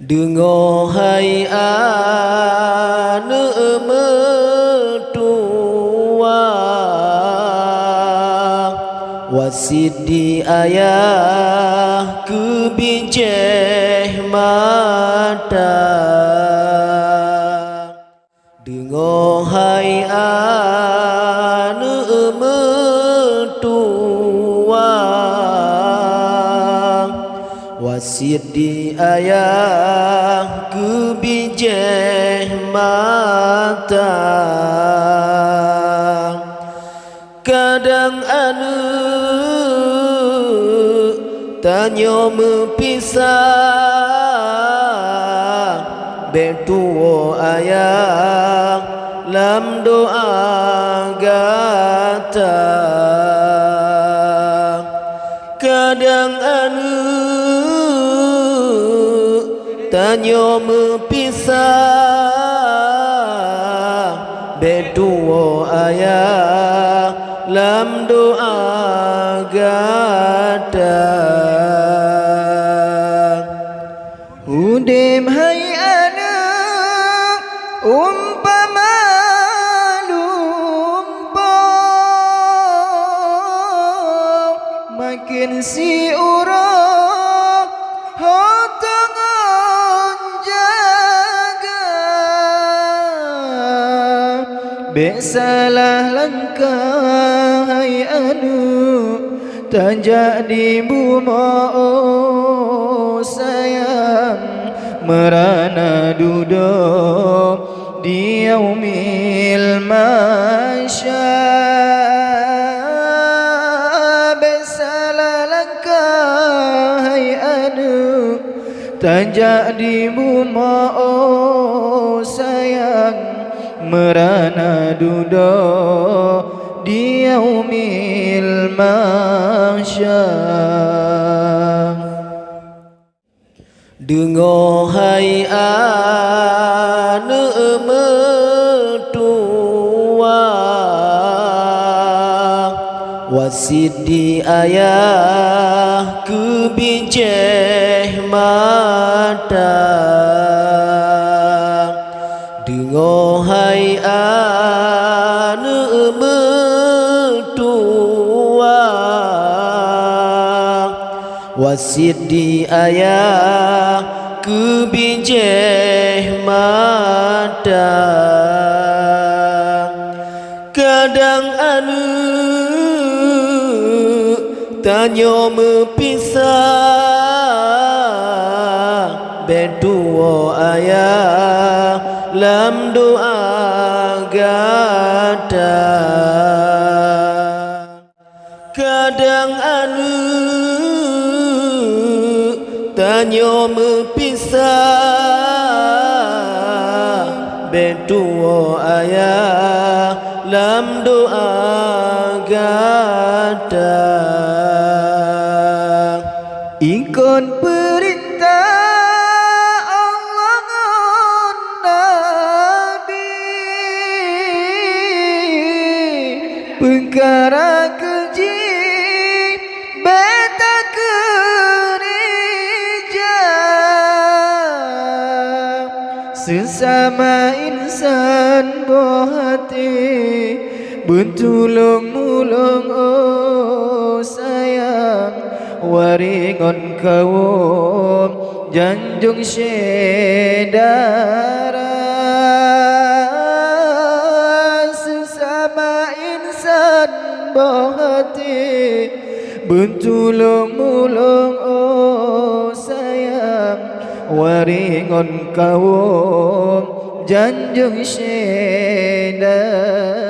Dengo hai ane metua wasidi ayah kebijeh mata. Dengo hai ane metua wasidi ayah kebijeh mata. Kadang ane tanyo mepisah betuo ayah lam doa gata. Kadang ane tanyo mepisah betuo ayah lam doa gata. Udem hai anak umpama lumpur makin si urang hotongan jaga besalah langkah hai anu tak jadi buma sayang merana duduk di yaumil masyar. Besalah langkah hai anu tak jadi buma sayang merana duduk di yaumil masyar. Dengo hai ane metua wasidi ayah kebijeh mata. Dengo hai ane metua wasidi ayah kebijeh mata. Kadang ane tanyo mepisah betuo ayah lam doa gata. Kadang ane tanyo mepisah betuo ayah lam doa gata. Ikon perintah Allah ngan Nabi perkara keji beta kerja sesama insan bohati buntulung mulung sayang waringon kaum janjung syedara sesama insan bohati buntulung mulung sayang waringon kaum janjung syedara.